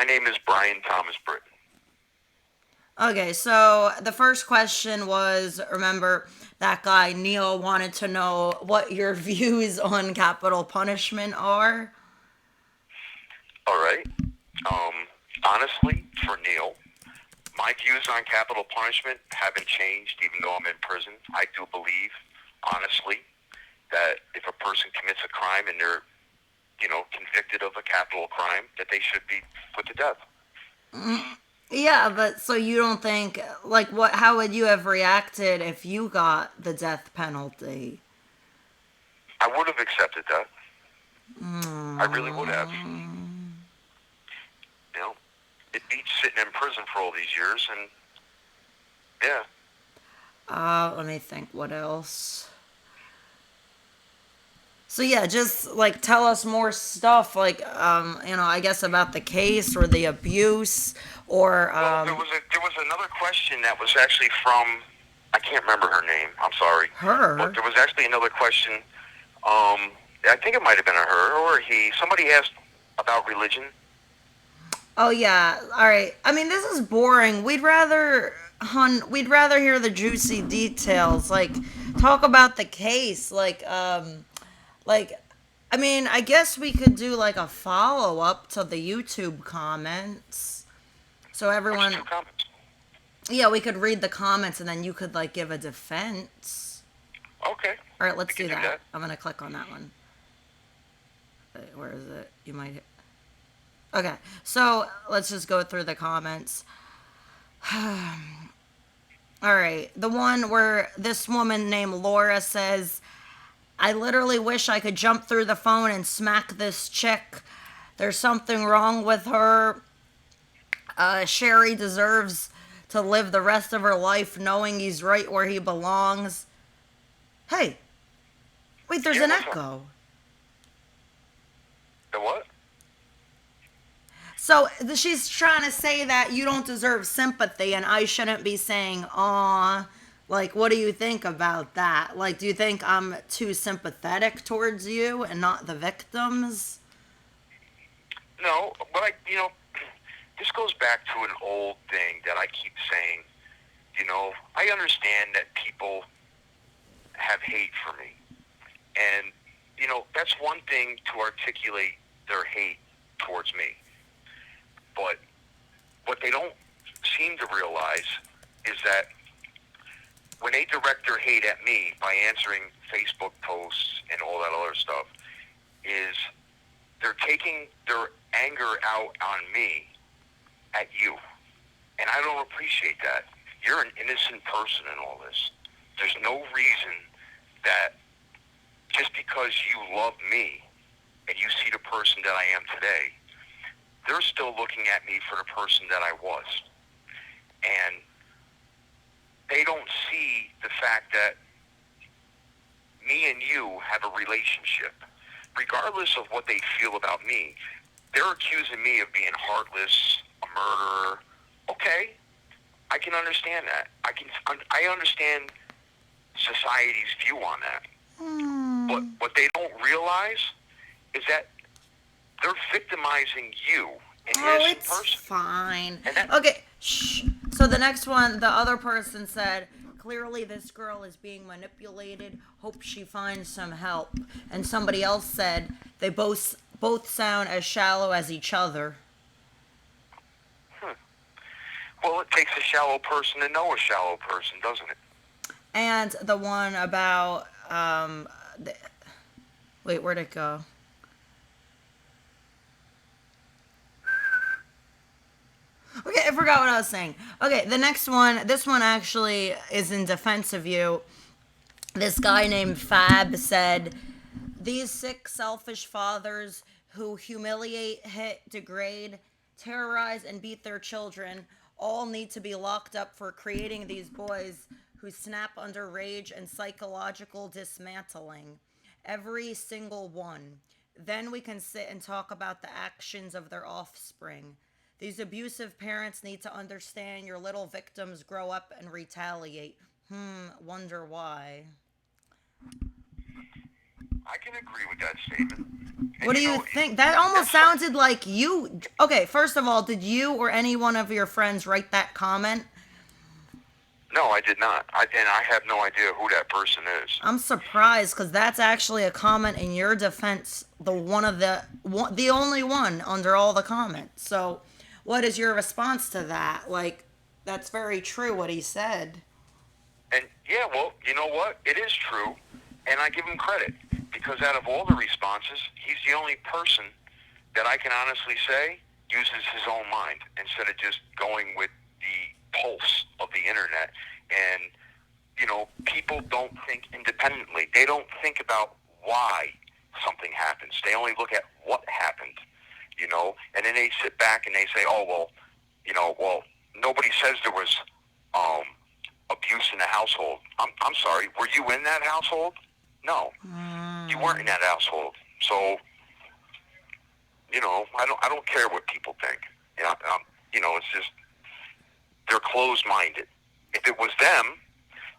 My name is Brian Thomas Britton. Okay, so the first question was, remember that guy Neil wanted to know what your views on capital punishment are? All right. Um, Honestly, for Neil, my views on capital punishment haven't changed even though I'm in prison. I do believe, honestly, that if a person commits a crime and they're, convicted of a capital crime, that they should be put to death. Yeah, but so you don't think like what how would you have reacted if you got the death penalty? I would have accepted that. I really would have. You know, it beats sitting in prison for all these years, and yeah. Let me think what else. So yeah, just like tell us more stuff like I guess about the case or the abuse or Well, there was another question that was actually from, I can't remember her name. I'm sorry, but her. there was actually another question. I think it might have been a her or a he. Somebody asked about religion. Oh yeah. All right. I mean, this is boring. We'd rather hear the juicy details. Like talk about the case. Like I mean, I guess we could do like a follow up to the YouTube comments. So Which everyone, two comments? yeah, we could read the comments and then you could like give a defense. Okay, All right, we let's can do do that. that. I'm going to click on that one. Where is it? You might. Okay. So, let's just go through the comments. All right. The one where this woman named Laura says, I literally wish I could jump through the phone and smack this chick. There's something wrong with her. Sherry deserves to live the rest of her life knowing he's right where he belongs. Hey, wait, there's Yeah, an what's up? echo. The what? So she's trying to say that you don't deserve sympathy and I shouldn't be saying, aw. Like, what do you think about that? Like, do you think I'm too sympathetic towards you and not the victims? No, but this goes back to an old thing that I keep saying. I understand that people have hate for me, and that's one thing to articulate their hate towards me. But what they don't seem to realize is that when they direct their hate at me by answering Facebook posts and all that other stuff, is they're taking their anger out on me at you. And I don't appreciate that. You're an innocent person in all this. There's no reason that just because you love me and you see the person that I am today, they're still looking at me for the person that I was. And they don't see the fact that me and you have a relationship. Regardless of what they feel about me, they're accusing me of being heartless, a murderer. Okay, I can understand that. I understand society's view on that. But what they don't realize is that they're victimizing you, an Oh, innocent it's person. fine. And that, Okay, shh. So the next one, the other person said, clearly this girl is being manipulated. Hope she finds some help. And somebody else said they both sound as shallow as each other. hmm. Well, it takes a shallow person to know a shallow person, doesn't it? And the one about wait, where'd it go? Okay, I forgot what I was saying. Okay, the next one, this one actually is in defense of you. This guy named Fab said, these sick, selfish fathers who humiliate, hit, degrade, terrorize, and beat their children all need to be locked up for creating these boys who snap under rage and psychological dismantling. Every single one. Then we can sit and talk about the actions of their offspring. These abusive parents need to understand your little victims grow up and retaliate. Wonder why. I can agree with that statement. And What do you think? That almost sounded like you. Okay, first of all, did you or any one of your friends write that comment? no, I did not. And I have no idea who that person is. I'm surprised because that's actually a comment in your defense, the only one under all the comments. So, what is your response to that? Like, that's very true what he said. And yeah, well, you know what? It is true, and I give him credit because out of all the responses, he's the only person that I can honestly say uses his own mind instead of just going with the pulse of the internet. And people don't think independently. They don't think about why something happens. They only look at what happened. And then they sit back and they say, "Oh well, well, nobody says there was um, abuse in the household." I'm sorry. Were you in that household? No, you weren't in that household. So, I don't care what people think. It's just they're closed-minded. If it was them,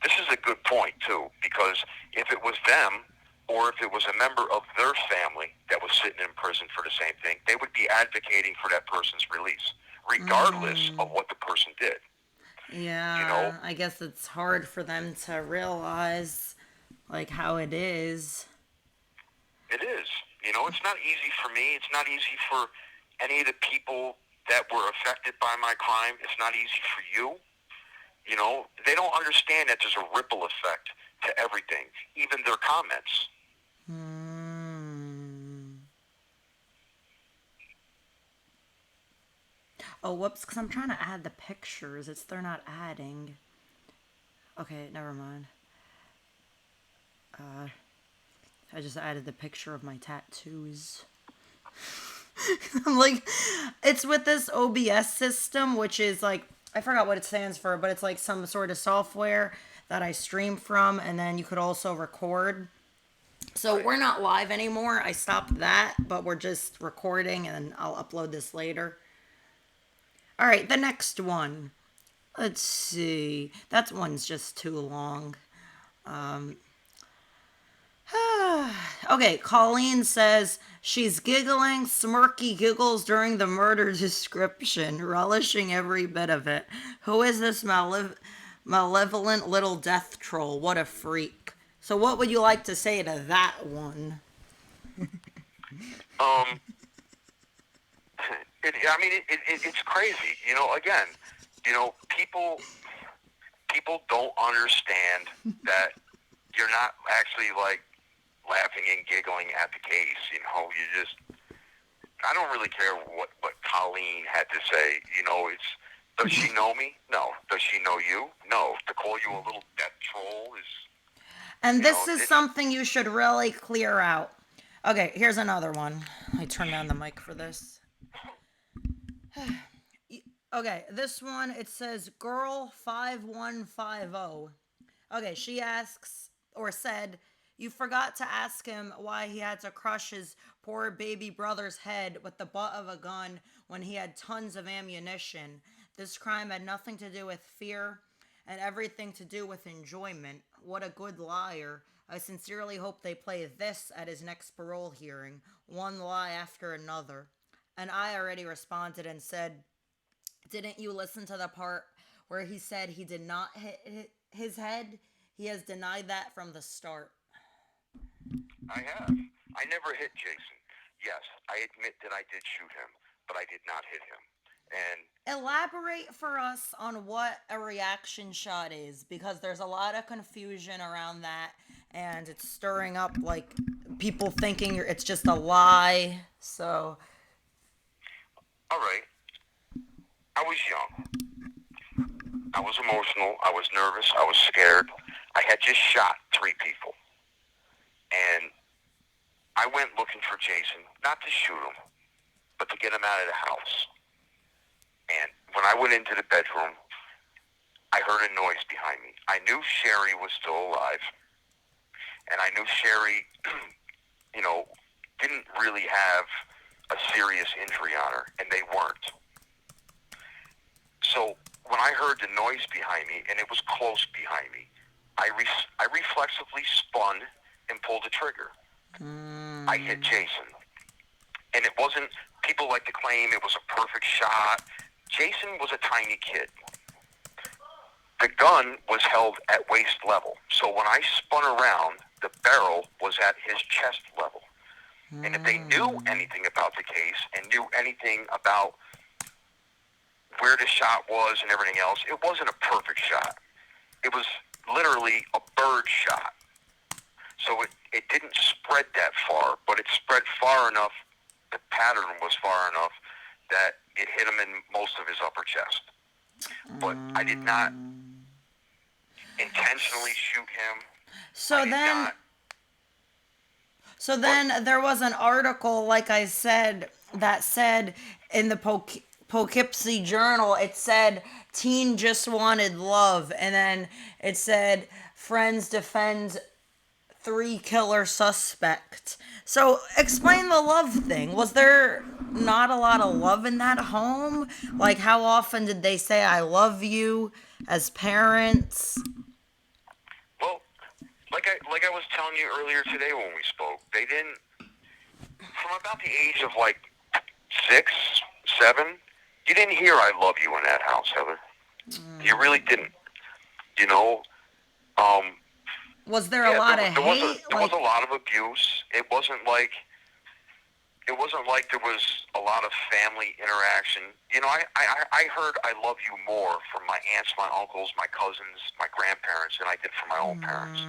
this is a good point too, because if it was them, or if it was a member of their family that was sitting in prison for the same thing, they would be advocating for that person's release, regardless of what the person did. You know, Yeah, I guess it's hard for them to realize like how it is. it is. It's not easy for me. It's not easy for any of the people that were affected by my crime. It's not easy for you. They don't understand that there's a ripple effect to everything, even their comments. Hmm. Oh, whoops, because I'm trying to add the pictures. They're not adding. Okay, never mind. I just added the picture of my tattoos. I'm like, it's with this OBS system, which is like, I forgot what it stands for, but it's like some sort of software that I stream from, and then you could also record. So Right. we're not live anymore. I stopped that, but we're just recording, and I'll upload this later. All right, the next one. Let's see. That one's just too long. Okay, Colleen says she's giggling, smirky giggles during the murder description, relishing every bit of it. Who is this malevolent little death troll? What a freak. So, what would you like to say to that one? Um, it's crazy. Again, people don't understand that you're not actually like laughing and giggling at the case. You just I don't really care what Colleen had to say. It's does she know me? No. Does she know you? No. To call you a little death troll is And you know this is it's something you should really clear out. Okay, here's another one. I turn down the mic for this. Okay, this one it says girl 5150. Okay, she asks or said, "You forgot to ask him why he had to crush his poor baby brother's head with the butt of a gun when he had tons of ammunition. This crime had nothing to do with fear and everything to do with enjoyment. What a good liar. I sincerely hope they play this at his next parole hearing, one lie after another." And I already responded and said, "Didn't you listen to the part where he said he did not hit his head? He has denied that from the start." I have. I never hit Jason. Yes, I admit that I did shoot him, but I did not hit him. And Elaborate for us on what a reaction shot is, because there's a lot of confusion around that, and it's stirring up like people thinking it's just a lie. So, all right, I was young. I was emotional. I was nervous. I was scared. I had just shot 3 people, and I went looking for Jason, not to shoot him, but to get him out of the house. And when I went into the bedroom, I heard a noise behind me. I knew Sherry was still alive, and I knew Sherry, you know, didn't really have a serious injury on her, and they weren't. So when I heard the noise behind me, and it was close behind me, I reflexively spun and pulled the trigger. I hit Jason. And it wasn't, people like to claim it was a perfect shot. Jason was a tiny kid. The gun was held at waist level. So when I spun around, the barrel was at his chest level. And if they knew anything about the case and knew anything about where the shot was and everything else, it wasn't a perfect shot. It was literally a bird shot. So it didn't spread that far, but it spread far enough, the pattern was far enough that it hit him in most of his upper chest. But I did not intentionally shoot him. So then there was an article, like I said, that said in the Poughkeepsie Journal, it said teen just wanted love, and then it said friends defend 3 killer suspect. So explain the love thing. Was there not a lot of love in that home? Like, how often did they say I love you as parents? Well, like I was telling you earlier today when we spoke, they didn't, from about the age of like 6, 7, you didn't hear I love you in that house, Heather. You really didn't. You know, was there a lot of hate? There was a lot of abuse. It wasn't like there was a lot of family interaction. You know, I heard I love you more from my aunts, my uncles, my cousins, my grandparents than I did from my own parents.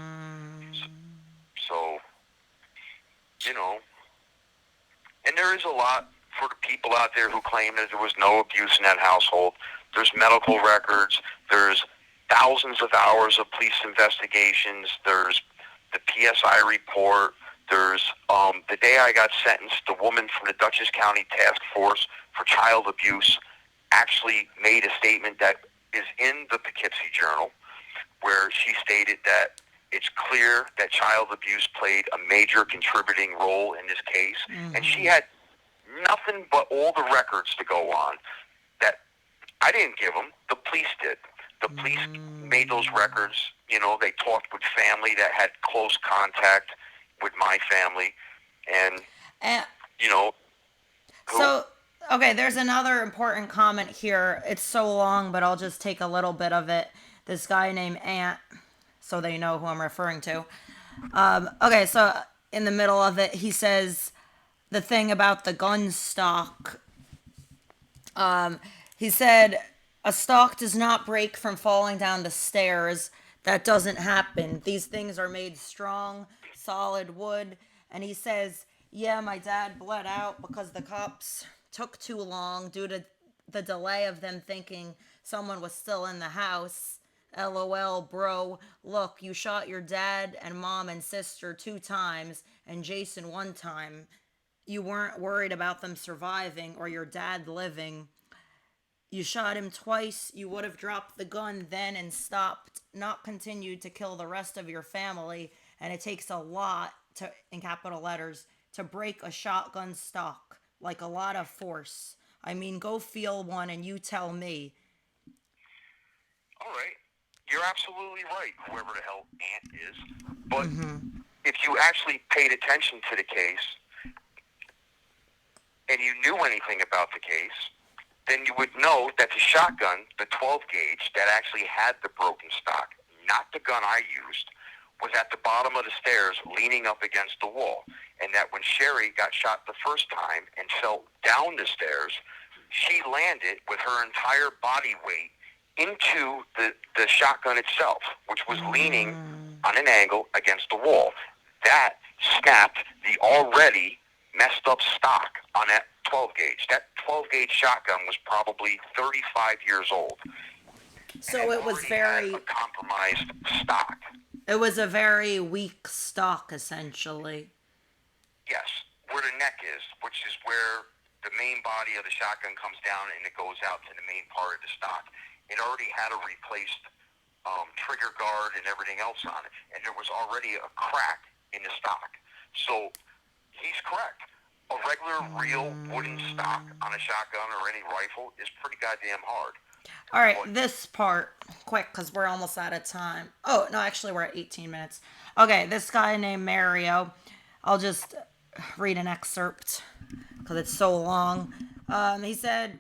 So, you know, and there is a lot for the people out there who claim that there was no abuse in that household. There's medical records. There's thousands of hours of police investigations. There's the PSI report. There's the day I got sentenced, the woman from the Dutchess County Task Force for Child Abuse actually made a statement that is in the Poughkeepsie Journal where she stated that it's clear that child abuse played a major contributing role in this case. And she had nothing but all the records to go on that I didn't give them. The police did. The police made those records. You know, they talked with family that had close contact with my family. And you know. So, okay, there's another important comment here. It's so long, but I'll just take a little bit of it. This guy named Ant, so they know who I'm referring to. Okay, so in the middle of it, he says the thing about the gun stock. He said, a stock does not break from falling down the stairs. That doesn't happen. These things are made strong, solid wood. And he says, yeah, my dad bled out because the cops took too long due to the delay of them thinking someone was still in the house. LOL, bro. Look, you shot your dad and mom and sister 2 times and Jason 1 time. You weren't worried about them surviving or your dad living. You shot him twice. You would have dropped the gun then and stopped, not continued to kill the rest of your family. And it takes a lot to, in capital letters, to break a shotgun stock. Like a lot of force. I mean, go feel one and you tell me. All right. You're absolutely right, whoever the hell Ant is. But if you actually paid attention to the case and you knew anything about the case, then you would know that the shotgun, the 12 gauge, that actually had the broken stock, not the gun I used, was at the bottom of the stairs leaning up against the wall. And that when Sherry got shot the first time and fell down the stairs, she landed with her entire body weight into the shotgun itself, which was leaning on an angle against the wall. That snapped the already messed up stock on that 12 gauge. That 12 gauge shotgun was probably 35 years old. So it was very had a compromised stock. It was a very weak stock, essentially. Yes, where the neck is, which is where the main body of the shotgun comes down and it goes out to the main part of the stock. It already had a replaced trigger guard and everything else on it, and there was already a crack in the stock. So he's correct. A regular, real wooden stock on a shotgun or any rifle is pretty goddamn hard. All right, this part, quick, because we're almost out of time. Oh, no, actually, we're at 18 minutes. Okay, this guy named Mario. I'll just read an excerpt because it's so long. He said,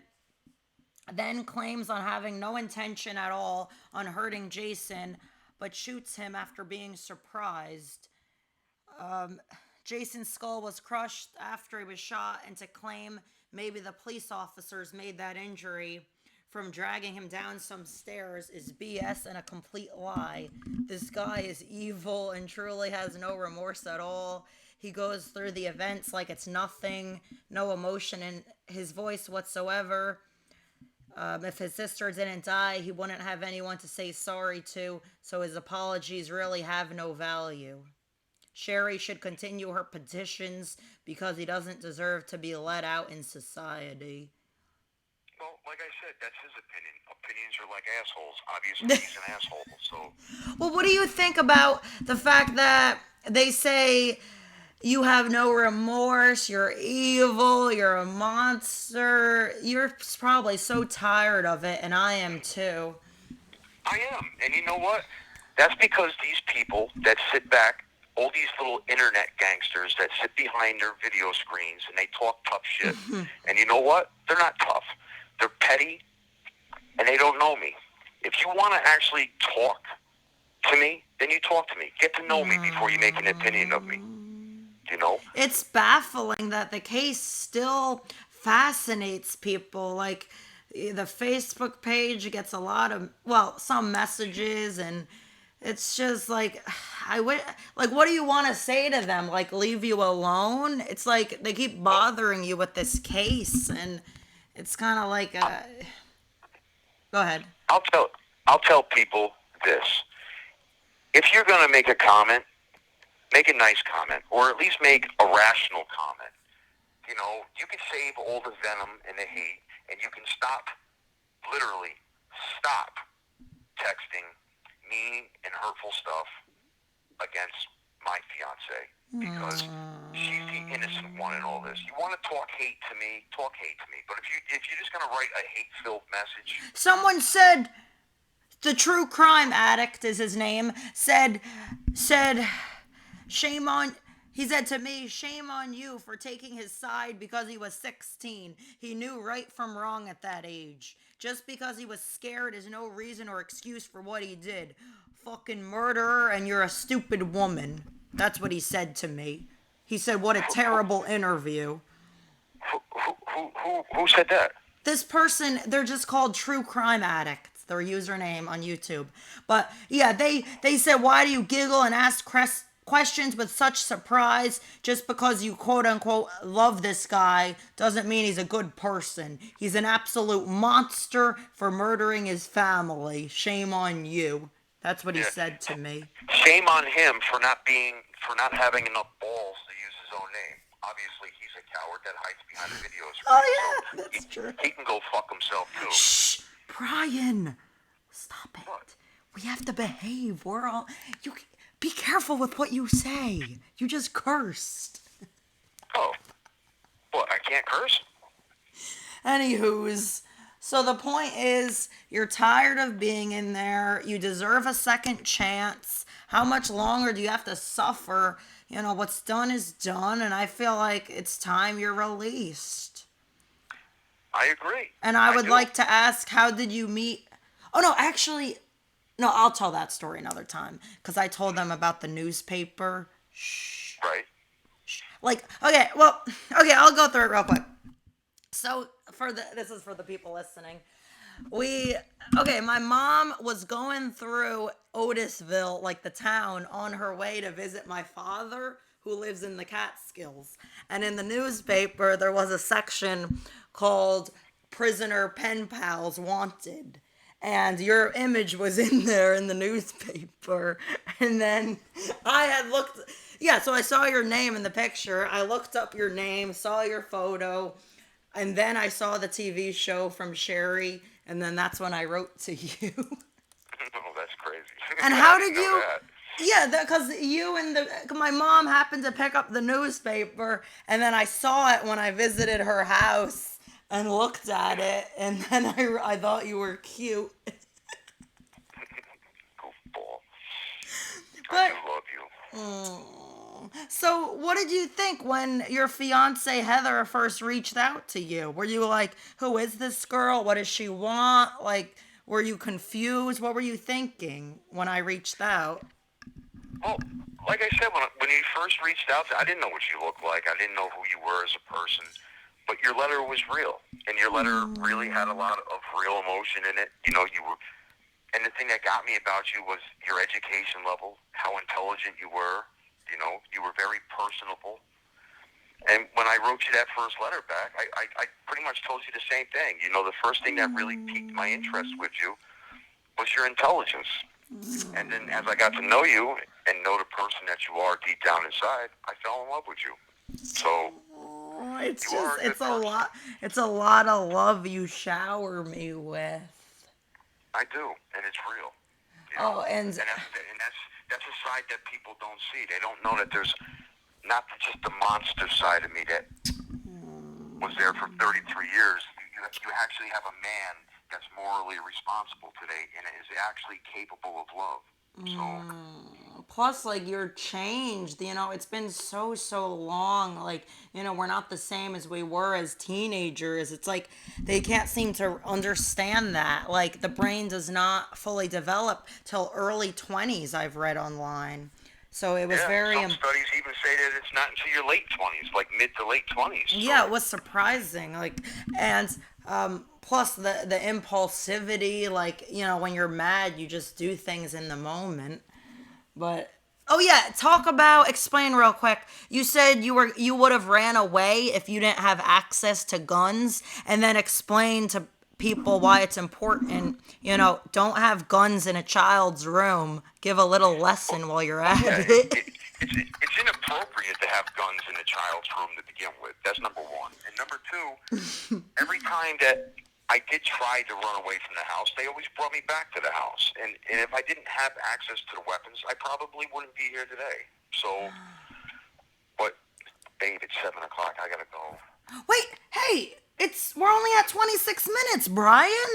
then claims on having no intention at all on hurting Jason, but shoots him after being surprised. Jason's skull was crushed after he was shot, and to claim maybe the police officers made that injury from dragging him down some stairs is BS and a complete lie. This guy is evil and truly has no remorse at all. He goes through the events like it's nothing, no emotion in his voice whatsoever. If his sister didn't die, he wouldn't have anyone to say sorry to, so his apologies really have no value. Sherry should continue her petitions because he doesn't deserve to be let out in society. Well, like I said, that's his opinion. Opinions are like assholes. Obviously, he's an asshole, so... Well, what do you think about the fact that they say you have no remorse, you're evil, you're a monster? You're probably so tired of it, and I am too. I am. And you know what? That's because these people that sit back, all these little internet gangsters that sit behind their video screens and they talk tough shit. And you know what? They're not tough. They're petty, and they don't know me. If you want to actually talk to me, then you talk to me. Get to know me before you make an opinion of me. You know? It's baffling that the case still fascinates people. Like, the Facebook page gets a lot of, well, some messages, and it's just like, what do you want to say to them? Like, leave you alone? It's like they keep bothering you with this case, and it's kind of like go ahead. I'll tell people this. If you're going to make a comment, make a nice comment, or at least make a rational comment. You know, you can save all the venom and the hate, and you can literally stop texting mean and hurtful stuff against my fiancée, because she's the innocent one in all this. You want to talk hate to me, talk hate to me. But if you're just going to write a hate-filled message... Someone said, the true crime addict is his name, said, shame on... He said to me, shame on you for taking his side because he was 16. He knew right from wrong at that age. Just because he was scared is no reason or excuse for what he did. Fucking murderer, and you're a stupid woman. That's what he said to me. He said, what a terrible interview. Who said that? This person, they're just called True Crime Addicts, their username on YouTube. But yeah, they said, why do you giggle and ask questions with such surprise? Just because you quote unquote love this guy doesn't mean he's a good person. He's an absolute monster for murdering his family. Shame on you. That's what he said to me. Shame on him for not having enough balls to use his own name. Obviously, he's a coward that hides behind the video screen. Oh yeah, that's true. He can go fuck himself too. Shh, Brian, stop it. What? We have to behave. We're all be careful with what you say. You just cursed. Oh, what? I can't curse? Anywho's, so the point is, you're tired of being in there. You deserve a second chance. How much longer do you have to suffer? You know, what's done is done, and I feel like it's time you're released. I agree. And I would like to ask, how did you meet? Oh, no, actually, no, I'll tell that story another time, because I told them about the newspaper. Shh. Right. Like, okay, I'll go through it real quick. So, this is for the people listening. My mom was going through Otisville, like the town, on her way to visit my father, who lives in the Catskills. And in the newspaper, there was a section called Prisoner Pen Pals Wanted. And your image was in there in the newspaper. And then I had looked, so I saw your name in the picture. I looked up your name, saw your photo, and then I saw the TV show from Sherry, and then that's when I wrote to you. Oh, that's crazy. And how did you... Yeah, because my mom happened to pick up the newspaper, and then I saw it when I visited her house and looked at it, and then I thought you were cute. Goofball. But, I do love you. Oh, So, what did you think when your fiance Heather first reached out to you? Were you like, "Who is this girl? What does she want?" Like, were you confused? What were you thinking when I reached out? Well, like I said, when you first reached out, I didn't know what you looked like. I didn't know who you were as a person. But your letter was real, and your letter really had a lot of real emotion in it. You know, you were, and the thing that got me about you was your education level, how intelligent you were. You know, you were very personable. And when I wrote you that first letter back, I pretty much told you the same thing. You know, the first thing that really piqued my interest with you was your intelligence. And then as I got to know you and know the person that you are deep down inside, I fell in love with you. So Oh, it's you are just, a good it's a person. lot. It's a lot of love you shower me with. I do, and it's real. You know, Oh, and and that's a side that people don't see. They don't know that there's not just the monster side of me that was there for 33 years. You actually have a man that's morally responsible today and is actually capable of love. So, plus, like, you're changed. It's been so long. Like, we're not the same as we were as teenagers. It's like they can't seem to understand that. Like, the brain does not fully develop till early 20s, I've read online. So it was yeah, very some studies even say that it's not until your late 20s, like mid to late 20s. yeah, So, it was surprising. Like, and plus the impulsivity, like, when you're mad, you just do things in the moment. But oh yeah, explain real quick. You said you would have ran away if you didn't have access to guns, and then explain to people why it's important. Don't have guns in a child's room. Give a little lesson while you're well, at yeah, it. it's inappropriate to have guns in a child's room to begin with. That's number one. And number two, every time that I did try to run away from the house, they always brought me back to the house. And if I didn't have access to the weapons, I probably wouldn't be here today. So, but, babe, it's 7 o'clock. I gotta go. Wait, hey, we're only at 26 minutes, Brian.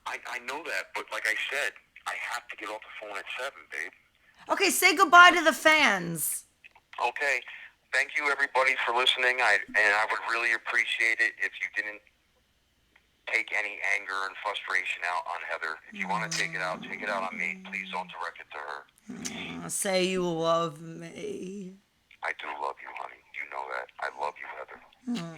I know that, but like I said, I have to get off the phone at 7, babe. Okay, say goodbye to the fans. Okay. Thank you, everybody, for listening. I would really appreciate it if you didn't take any anger and frustration out on Heather. If you want to take it out on me. Please don't direct it to her. Say you love me. I do love you, honey. You know that. I love you, Heather.